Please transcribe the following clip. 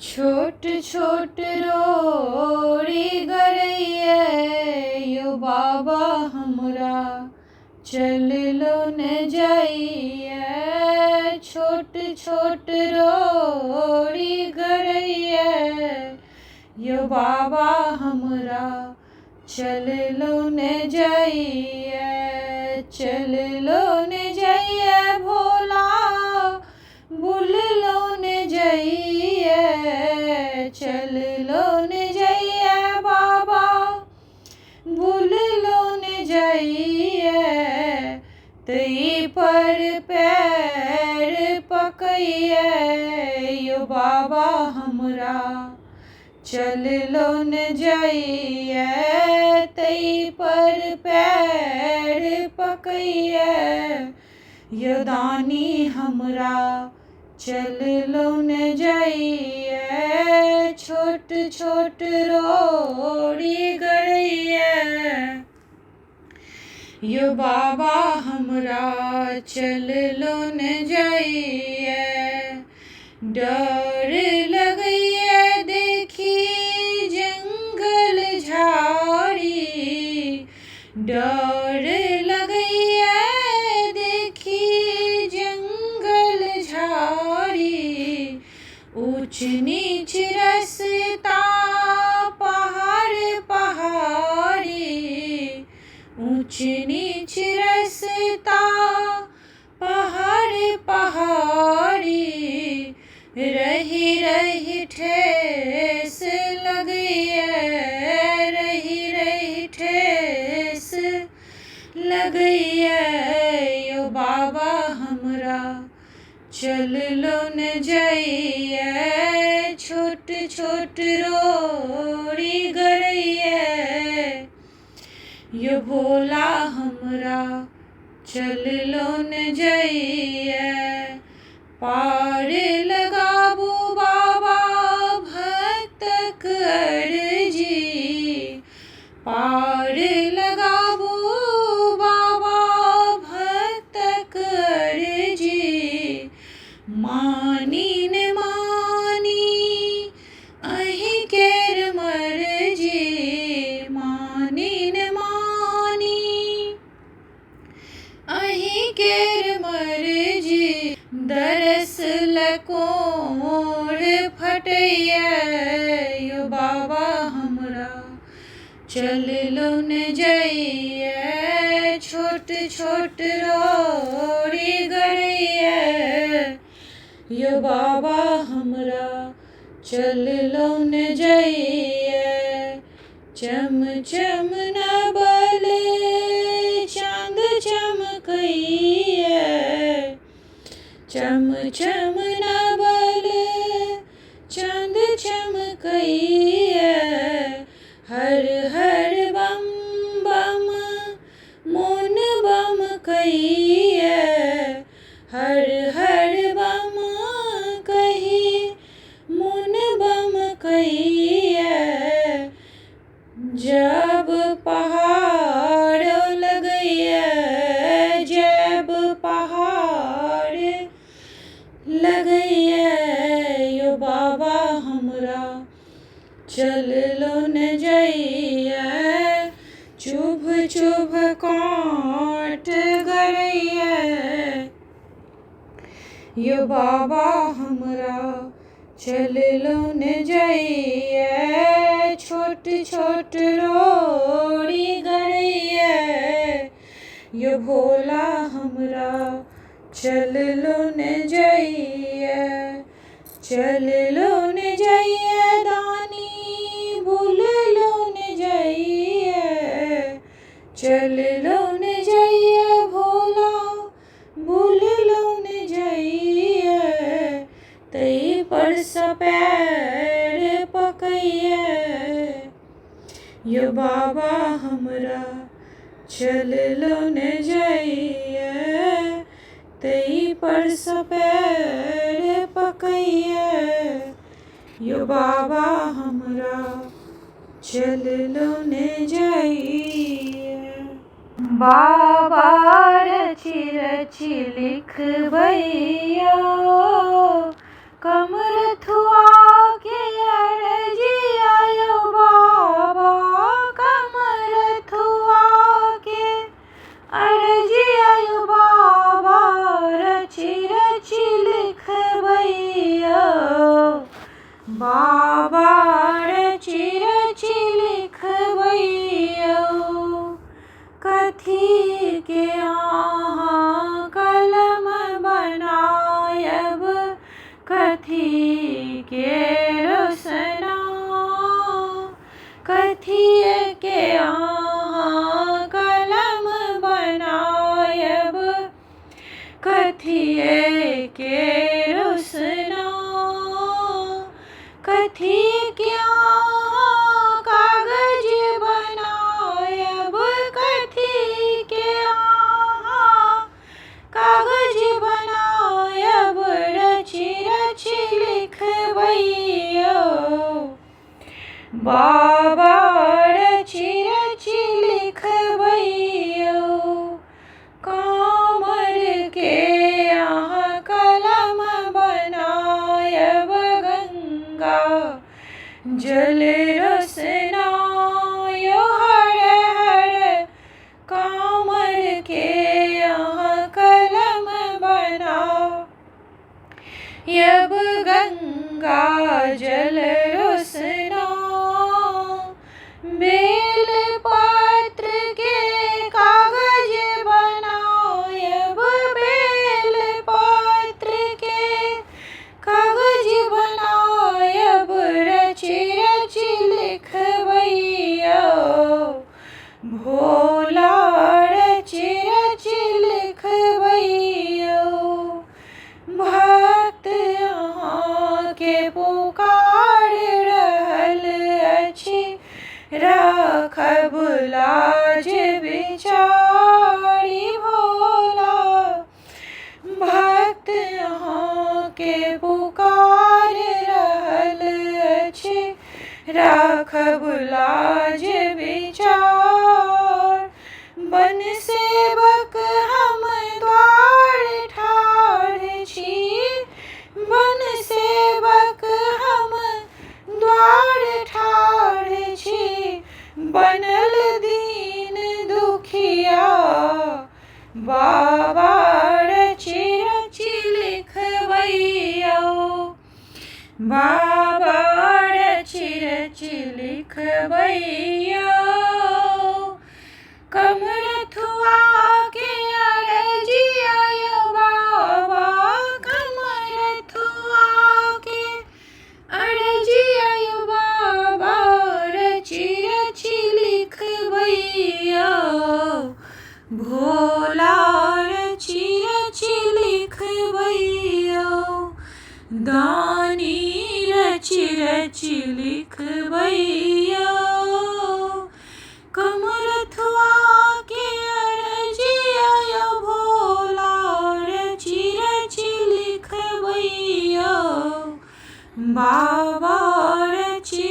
छोट छोट रोड़ी गरैया यो बाबा हमरा चल लो न जाइए। छोट छोट रोड़ी गरैया यो बाबा हमरा चल लो न जाइए। चल लो न जाइए भोला बुल लो न जाइए। चल लो न जाइए बाबा बुल लो न जाइए। तई पर पैर पकइए यो बाबा हमरा चल लो न जाइए। तई पर पैर पकइए यो दानी हमरा चल लो न जाइए। छोट छोट रोड़ी गरैया यो बाबा हमरा चल लो न जाइए। डर लगैया देखी जंगल झाड़ी। डर लगैया देखी जंगल झाड़ी। ऊंच नीच रास्ता पहाड़ पहाड़ी। ऊंच नीच रास्ता पहाड़ पहाड़ी। रही रही ठेस लगैया। रही रही ठेस लगैया यो बाबा हमरा चल लो न जाइए। छोट छोट रोड़ी गरैया यो भोला हमरा चल लो न जाइए। पार लगाबू बाबा भक्तक अर्जी। पार लगाबू बाबा भक्तक अर्जी। मानी न मानी अहीं केर मर्जी। मानी न मानी अहीं केर मर्जी। दरस लकोर फटैया यो बाबा हमरा चल लो न जाइए। छोट छोट रोड़ी गरैया यो बाबा हमरा चल लो न जाइए। चम चम नबल चांद चमकइए। चम चम नबल चांद चमकइए। हर हर बम बम मोन बम कइए। हर हर बम कही मोन बम कइए। जब पहाड़ लगइए जब पहाड़ लगइए यो बाबा हमरा चल लो न जाइए। चुभ चुभ कांट गरैया यो बाबा हमरा चल लो न जाइए। छोट छोट रोड़ी गरैया यो भोला हमरा चल लो न जाइए। चल लो न जाइए दानी भूल लो न जाइए। चल लो न जाइए भोला भूल लो न जाइए। तई पर पैर पकइए यो बाबा हमरा चल लो न जाइए। तई पर पैर पकइए यो बाबा हमरा चल लो न जाइए। बाबा रची रची लिखबैया कमरथुआ के बाबा रचि रचि लिखबैयौ कथी के अहाँ कलम बनायब कथी के रोसना कथी के अहाँ कलम बनायब कथी के रोसना कथी के अहाँ कागज बनायब कथी के अहाँ कागज बनायब रचि रचि लिखबैयौ बाबा रचि रचि लिखबैयौ कामर के अहाँ कलम बनायब गंगा जल रोसना यौ हर हर कामर के अहाँ कलम बनायब गंगा जल रोसना बेल पत्र के कागज बनायब बेल पत्र के कागज बनायब रचि रचि लिखबैयौ भोला रचि रचि लिखबैयौ भक्त अहाँके पुकार रहल अछि राखब लाज बिचारी भोला भक्त अहाँके पुकार रहल अछि राखब लाज विचार बन सेवक हम द्वार ठाढ़ छी बन सेवक हम द्वार ठाढ़ छी बनल दीन दुखिया बाबा रचि रचि लिखबैयौ बाबा रचि रचि लिखबैयौ कमरथुआ के अरजिया यौ बाबा कमरथुआ के अरजिया यौ बाबा रचि रचि लिखबैयौ भोला रचि रचि लिखबैयौ दानी रचि रचि लिखबैयौ कमरथुआ के अरजिया यौ भोला रचि रचि लिखबैयौ बाबा रचि